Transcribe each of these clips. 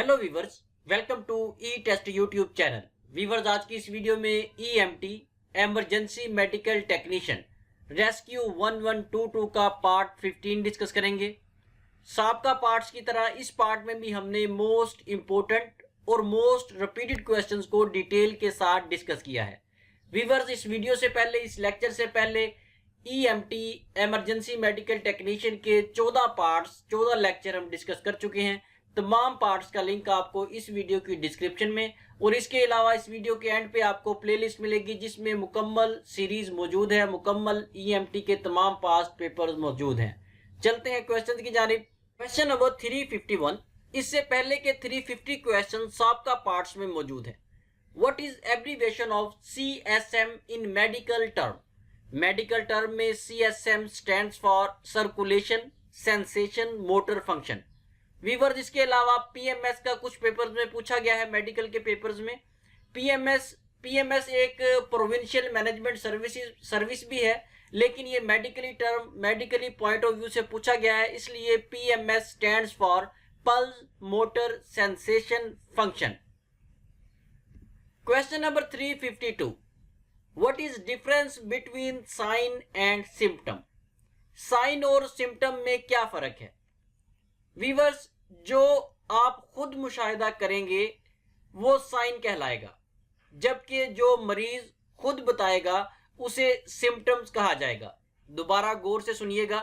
Hello viewers, welcome to E test YouTube channel. Viewers, आज की इस वीडियो में EMT emergency medical technician rescue 1122 का पार्ट 15 डिस्कस करेंगे। साबका पार्ट्स की तरह इस पार्ट में भी हमने मोस्ट इंपोर्टेंट और मोस्ट रिपीटेड क्वेश्चंस को डिटेल के साथ डिस्कस किया है। वीवर्स, इस वीडियो से पहले, इस लेक्चर से पहले ईएमटी एमरजेंसी मेडिकल टेक्नीशियन के 14 पार्ट्स 14 लेक्चर हम डिस्कस कर चुके हैं। तमाम पार्ट्स का लिंक आपको इस वीडियो की डिस्क्रिप्शन में और इसके अलावा इस वीडियो के एंड पे आपको प्लेलिस्ट मिलेगी जिसमें मुकम्मल सीरीज मौजूद है, मुकम्मल ईएमटी के तमाम पास्ट पेपर्स मौजूद हैं। चलते हैं क्वेश्चन की जानिब। Question number 351। इससे पहले के 350 क्वेश्चन साबका पार्ट्स में मौजूद है। What is abbreviation of CSM in medical term? Medical term में CSM stands for circulation, sensation, motor function. Viewers, इसके अलावा पीएमएस का कुछ पेपर्स में पूछा गया है। मेडिकल के पेपर्स में पीएमएस एक प्रोविंशियल मैनेजमेंट सर्विस भी है, लेकिन ये मेडिकली पॉइंट ऑफ व्यू से पूछा गया है, इसलिए PMS stands for pulse, motor, sensation, function. Question number 352। What is difference between sign and symptom? Sign और सिम्टम में क्या फर्क है? वीवर्स, जो आप खुद मुशाहिदा करेंगे वो साइन कहलाएगा, जबकि जो मरीज खुद बताएगा उसे सिम्टम्स कहा जाएगा। दोबारा गौर से सुनिएगा।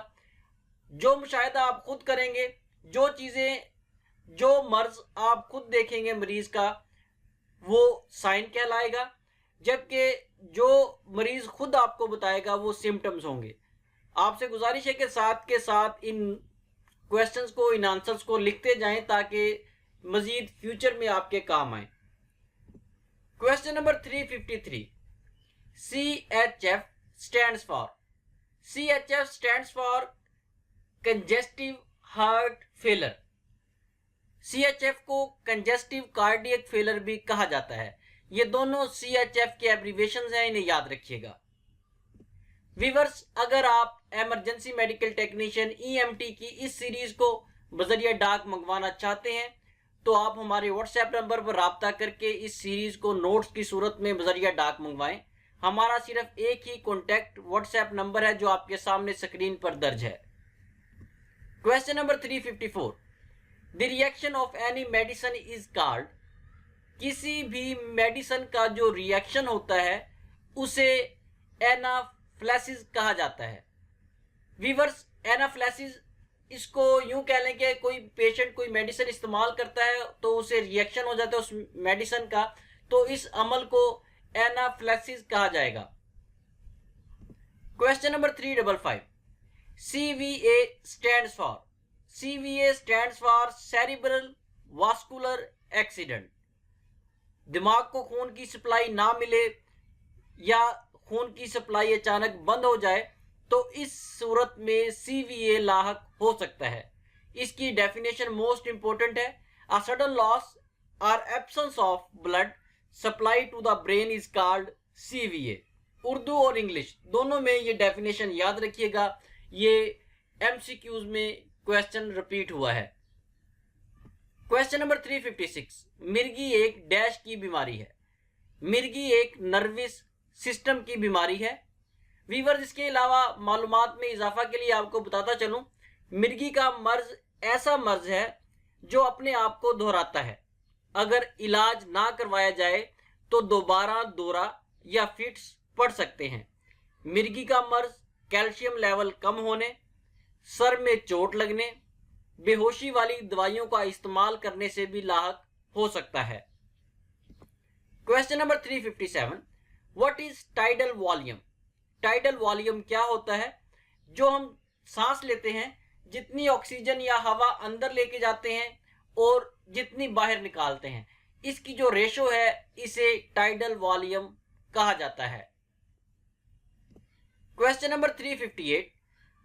जो मुशाहिदा आप खुद करेंगे, जो चीजें, जो मर्ज आप खुद देखेंगे मरीज का, वो साइन कहलाएगा, जबकि जो मरीज खुद आपको बताएगा वो सिम्टम्स होंगे। आपसे गुजारिश है कि साथ के साथ इन क्वेश्चंस को, इन आंसर्स को लिखते जाएं ताकि मजीद फ्यूचर में आपके काम आए। Question number 353। CHF stands for congestive heart failure. CHF को कंजेस्टिव कार्डियक फेलर भी कहा जाता है। ये दोनों CHF के एब्रीविएशंस हैं, इन्हें याद रखिएगा। वीवर्स, अगर आप एमरजेंसी मेडिकल टेक्नीशियन EMT की इस सीरीज को बजरिया डाक मंगवाना चाहते हैं तो आप हमारे व्हाट्सएप नंबर पर राब्ता करके इस सीरीज को नोट्स की सूरत में बजरिया डाक मंगवाएं। हमारा सिर्फ एक ही कॉन्टैक्ट व्हाट्सएप नंबर है जो आपके सामने स्क्रीन पर दर्ज है। Question number 354। The reaction of any medicine is called. किसी भी मेडिसिन का जो रिएक्शन होता है उसे एनाफ्लेक्सिस कहा जाता है। वीवर्स, एनाफ्लेक्सिस, इसको यूं कह लें कि कोई पेशेंट कोई मेडिसिन इस्तेमाल करता है तो उसे रिएक्शन हो जाता है उस मेडिसिन का, तो इस अमल को एनाफ्लेक्सिस कहा जाएगा। Question number 355। CVA stands for cerebral vascular accident. दिमाग को खून की सप्लाई ना मिले या खून की सप्लाई अचानक बंद हो जाए तो इस सूरत में CVA लाहक हो सकता है। इसकी डेफिनेशन मोस्ट इंपोर्टेंट है। अ सडन लॉस और absence of blood supply to the brain is called CVA। Urdu और इंग्लिश दोनों में ये डेफिनेशन याद रखिएगा। ये MCQs में क्वेश्चन रिपीट हुआ है। Question number 356। मिर्गी एक डैश की बीमारी है। मिर्गी एक नर्वस सिस्टम की बीमारी है। वीवर्स, इसके अलावा मालूमात में इजाफा के लिए आपको बताता चलूं, मिर्गी का मर्ज ऐसा मर्ज है जो अपने आप को दोहराता है। अगर इलाज ना करवाया जाए तो दोबारा दौरा या फिट्स पड़ सकते हैं। मिर्गी का मर्ज कैल्शियम लेवल कम होने, सर में चोट लगने, बेहोशी वाली दवाइयों का इस्तेमाल करने से भी लाहक हो सकता है। Question number 357। What is tidal volume? Tidal volume क्या होता है? जो हम सांस लेते हैं, जितनी ऑक्सीजन या हवा अंदर लेके जाते हैं और जितनी बाहर निकालते हैं, इसकी जो रेशो है इसे टाइडल वॉल्यूम कहा जाता है। Question number 358।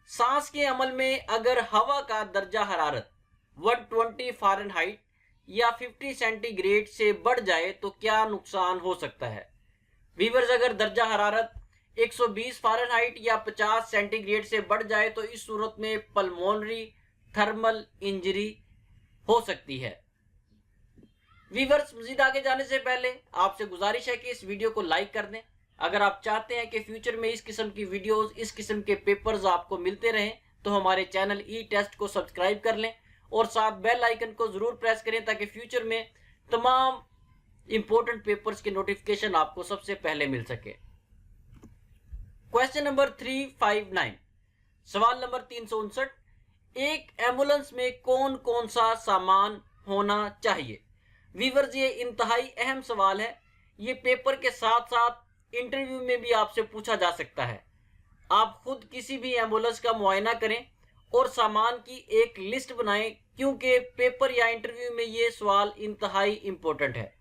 सांस के अमल में अगर हवा का दर्जा हरारत 120 फ़ारेनहाइट या 50 सेंटीग्रेड से बढ़ जाए तो क्या नुकसान हो सकता है? वीवर्स, अगर दर्जा हरारत 120 फ़ारेनहाइट या 50 सेंटीग्रेड से बढ़ जाए तो इस सूरत में पल्मोनरी थर्मल इंजरी हो सकती है। व्यूअर्स, मजीद आगे जाने से पहले आपसे गुजारिश है कि इस वीडियो को लाइक कर दें। अगर आप चाहते हैं कि फ्यूचर में इस किस्म की वीडियोस, इस किस्म के पेपर्स आपको मिलते रहें, तो हमारे चैनल ई टेस्ट को सब्सक्राइब कर लें और साथ बेल आइकन को जरूर प्रेस करें ताकि फ्यूचर में तमाम इंपॉर्टेंट पेपर्स के नोटिफिकेशन आपको सबसे पहले मिल सके। क्वेश्चन नंबर 359, सवाल नंबर 359, एक एम्बुलेंस में कौन कौन सा सामान होना चाहिए? व्यूअर्स, ये इंतहाई अहम सवाल है। ये पेपर के साथ साथ इंटरव्यू में भी आपसे पूछा जा सकता है। आप खुद किसी भी एम्बुलेंस का मुआयना करें और सामान की एक लिस्ट बनाएं, क्योंकि पेपर या इंटरव्यू में ये सवाल इंतहाई इंपॉर्टेंट है।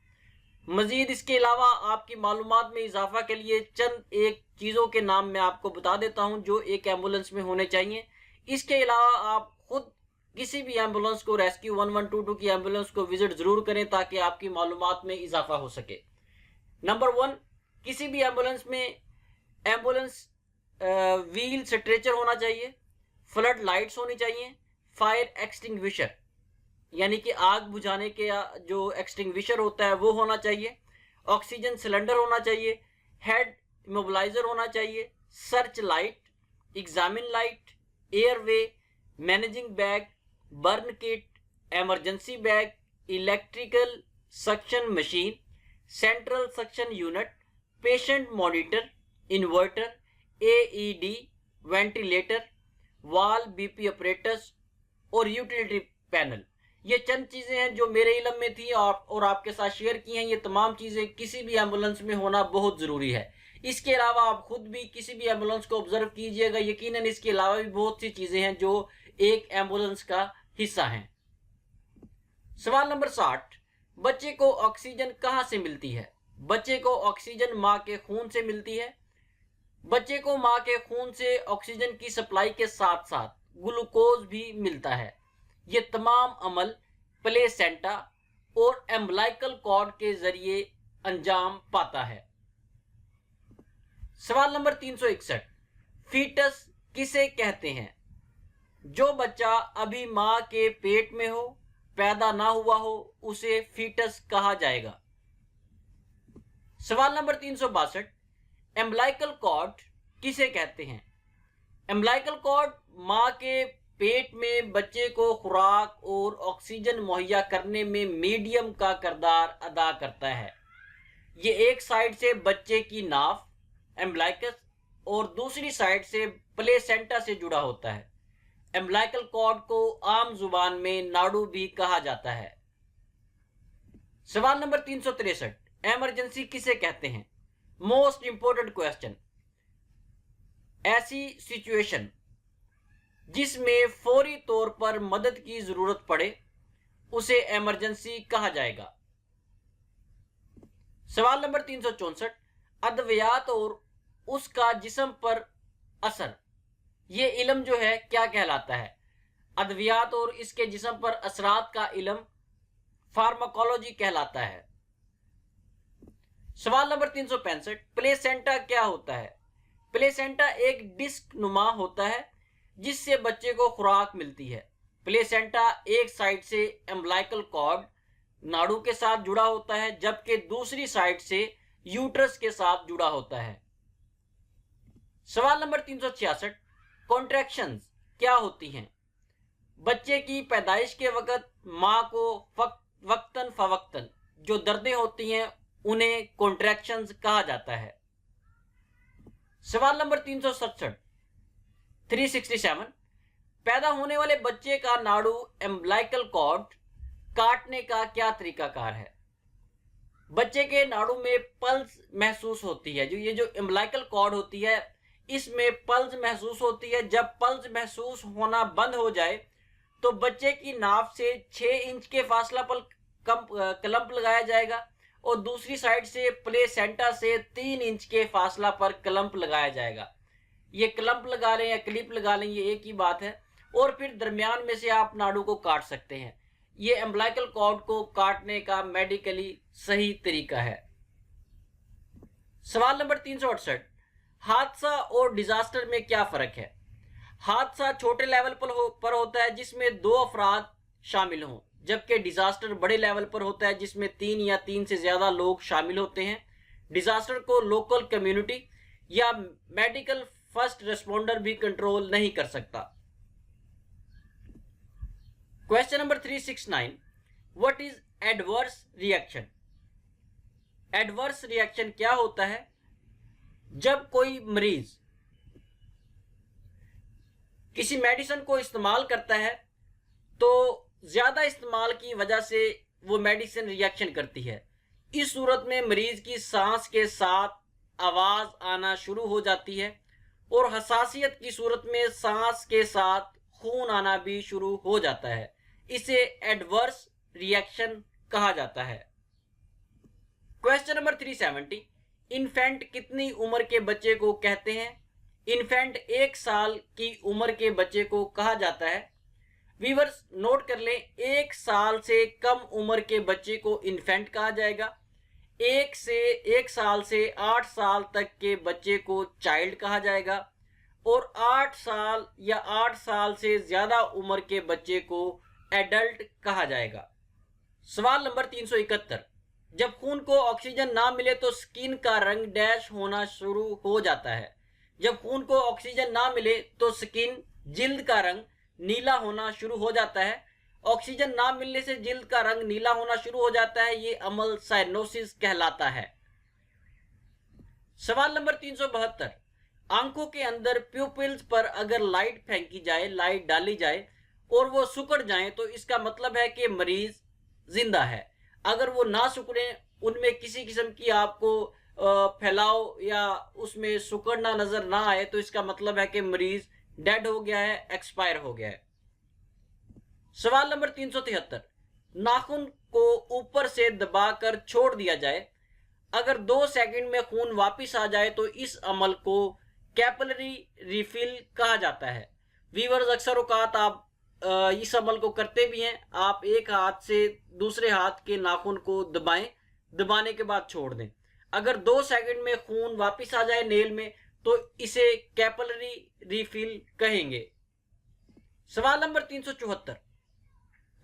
मजीद इसके अलावा आपकी मालूमात में इजाफा के लिए चंद एक चीज़ों के नाम मैं आपको बता देता हूं जो एक एम्बुलेंस में होने चाहिए। इसके अलावा आप खुद किसी भी एम्बुलेंस को, रेस्क्यू 1122 की एम्बुलेंस को विजिट जरूर करें ताकि आपकी मालूमात में इजाफा हो सके। नंबर 1, किसी भी एम्बुलेंस में एम्बुलेंस व्हील स्ट्रेचर होना चाहिए, फ्लड लाइट्स होनी चाहिए, फायर एक्सटिंग्विशर यानी कि आग बुझाने के जो एक्सटिंग्विशर होता है वो होना चाहिए, ऑक्सीजन सिलेंडर होना चाहिए, हेड इमोबिलाइजर होना चाहिए, search light, examine light, airway, managing bag, burn kit, emergency bag, electrical suction machine, central suction unit, patient monitor, inverter, AED, ventilator, वाल बीपी ऑपरेटर्स और यूटिलिटी पैनल। ये चंद चीजें हैं जो मेरे इल्म में थी और आपके साथ शेयर की हैं। ये तमाम चीजें किसी भी एम्बुलेंस में होना बहुत जरूरी है। इसके अलावा आप खुद भी किसी भी एम्बुलेंस को ऑब्जर्व कीजिएगा, यकीनन इसके अलावा भी बहुत सी चीजें हैं जो एक एम्बुलेंस का हिस्सा हैं। सवाल नंबर 60, बच्चे को ऑक्सीजन कहां से मिलती है? बच्चे को ऑक्सीजन मां के खून से मिलती है। बच्चे को मां के खून से ऑक्सीजन की सप्लाई के साथ साथ ग्लूकोज भी मिलता है। ये तमाम अमल प्लेसेंटा और एम्बलाइकल कॉर्ड के जरिए अंजाम पाता है। सवाल नंबर 361, फीटस किसे कहते हैं? जो बच्चा अभी मां के पेट में हो, पैदा ना हुआ हो, उसे फीटस कहा जाएगा। सवाल नंबर 362, एम्बलाइकल कॉर्ड किसे कहते हैं? एम्बलाइकल कॉर्ड मां के पेट में बच्चे को खुराक और ऑक्सीजन मुहैया करने में मीडियम का किरदार अदा करता है। ये एक साइड से बच्चे की नाव एम्बलाइकस और दूसरी साइड से प्लेसेंटा से जुड़ा होता है। एम्बलाइकल कॉर्ड को आम जुबान में नाड़ू भी कहा जाता है। सवाल नंबर 363, इमरजेंसी किसे कहते हैं? Most important question. ऐसी सिचुएशन जिसमें फौरी तौर पर मदद की जरूरत पड़े उसे इमरजेंसी कहा जाएगा। सवाल नंबर 364, अद्वियात और उसका जिस्म पर असर, ये इल्म जो है क्या कहलाता है? अद्वियात और इसके जिस्म पर असरात का इल्म फार्माकोलॉजी कहलाता है। सवाल नंबर 365, प्लेसेंटा क्या होता है? प्लेसेंटा एक डिस्क नुमा होता है जिससे बच्चे को खुराक मिलती है। प्लेसेंटा एक साइड से एम्बलाइकल कॉर्ड नाड़ू के साथ जुड़ा होता है, जबकि दूसरी साइड से यूट्रस के साथ जुड़ा होता है। सवाल नंबर 366, कॉन्ट्रैक्शंस क्या होती हैं? बच्चे की पैदाइश के वक्त मां को वक्तन फवक्तन जो दर्दें होती हैं उन्हें कॉन्ट्रैक्शंस कहा जाता है। सवाल नंबर 367, पैदा होने वाले बच्चे का नाड़ू एम्बलाइकल कॉर्ड काटने का क्या तरीकाकार है? बच्चे के नाड़ू में पल्स महसूस होती है। ये जो एम्बलाइकल कॉर्ड होती है इसमें पल्स महसूस होती है। जब पल्स महसूस होना बंद हो जाए तो बच्चे की नाभ से 6 इंच के फासला पर क्लंप लगाया जाएगा और दूसरी साइड से प्लेसेंटा से 3 इंच के फासला पर क्लंप लगाया जाएगा। ये क्लंप लगा लें या क्लिप लगा लें, ये एक ही बात है। और फिर दरमियान में से आप नाड़ू को काट सकते हैं। ये एम्बलाइकल कॉर्ड को काटने का मेडिकली सही तरीका है। सवाल नंबर 368, हादसा और डिजास्टर में क्या फर्क है? हादसा छोटे लेवल पर होता है जिसमें 2 अफराद शामिल हों, जबकि डिजास्टर बड़े लेवल पर होता है जिसमें 3 या 3 से ज्यादा लोग शामिल होते हैं। डिजास्टर को लोकल कम्युनिटी या मेडिकल फर्स्ट रिस्पॉन्डर भी कंट्रोल नहीं कर सकता। Question number 369, what is adverse reaction? Adverse reaction क्या होता है? जब कोई मरीज किसी मेडिसिन को इस्तेमाल करता है तो ज्यादा इस्तेमाल की वजह से वो मेडिसिन रिएक्शन करती है। इस सूरत में मरीज की सांस के साथ आवाज आना शुरू हो जाती है और हसासियत की सूरत में सांस के साथ खून आना भी शुरू हो जाता है। इसे एडवर्स रिएक्शन कहा जाता है। क्वेश्चन नंबर 370, इन्फेंट कितनी उम्र के बच्चे को कहते हैं? इन्फेंट 1 साल की उम्र के बच्चे को कहा जाता है। व्यूअर्स नोट कर लें, 1 साल से कम उम्र के बच्चे को इन्फेंट कहा जाएगा। 1 साल से 8 साल तक के बच्चे को चाइल्ड कहा जाएगा और 8 साल या 8 साल से ज्यादा उम्र के बच्चे को एडल्ट कहा जाएगा। सवाल नंबर 371, जब खून को ऑक्सीजन ना मिले तो स्किन का रंग डैश होना शुरू हो जाता है। जब खून को ऑक्सीजन ना मिले तो स्किन जिल्द का रंग नीला होना शुरू हो जाता है। ऑक्सीजन ना मिलने से जिल्द का रंग नीला होना शुरू हो जाता है। ये अमल साइनोसिस कहलाता है। सवाल नंबर 372, आंखों के अंदर प्यूपिल्स पर अगर लाइट फेंकी जाए, लाइट डाली जाए और वो सुकड़ जाए तो इसका मतलब है कि मरीज जिंदा है। अगर वो ना सुकड़े, उनमें किसी किस्म की आपको फैलाव या उसमें सुकड़ना नजर ना आए तो इसका मतलब है कि मरीज डेड हो गया है, एक्सपायर हो गया है। सवाल नंबर 373, नाखून को ऊपर से दबाकर छोड़ दिया जाए, अगर 2 सेकंड में खून वापस आ जाए तो इस अमल को कैपिलरी रिफिल कहा जाता है। वीवर्स अक्सर औकात आप इस अमल को करते भी हैं। आप एक हाथ से दूसरे हाथ के नाखून को दबाएं, दबाने के बाद छोड़ दें। अगर 2 सेकंड में खून वापस आ जाए नेल में तो इसे कैपिलरी रिफिल कहेंगे। सवाल नंबर 374,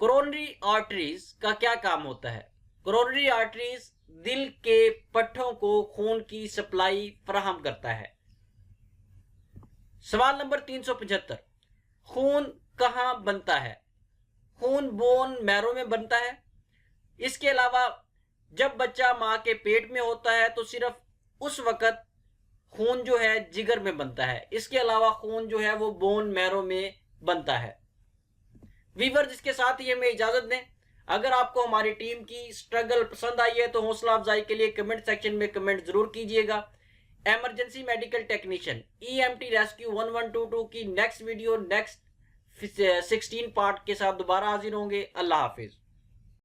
कोरोनरी आर्टरीज का क्या काम होता है? कोरोनरी आर्टरीज दिल के पट्टों को खून की सप्लाई फराहम करता है। सवाल नंबर 375, खून कहां बनता है? खून बोन मैरो में बनता है। इसके अलावा जब बच्चा मां के पेट में होता है तो सिर्फ उस वक्त खून जो है जिगर में बनता है। इसके अलावा खून जो है वो बोन मैरो में बनता है। वीवर जिसके साथ ही हमें इजाजत दें। अगर आपको हमारी टीम की स्ट्रगल पसंद आई है तो हौसला अफजाई के लिए कमेंट सेक्शन में कमेंट जरूर कीजिएगा। Emergency medical technician EMT rescue 1122 की नेक्स्ट वीडियो नेक्स्ट 16 पार्ट के साथ दोबारा हाजिर होंगे। अल्लाह हाफिज।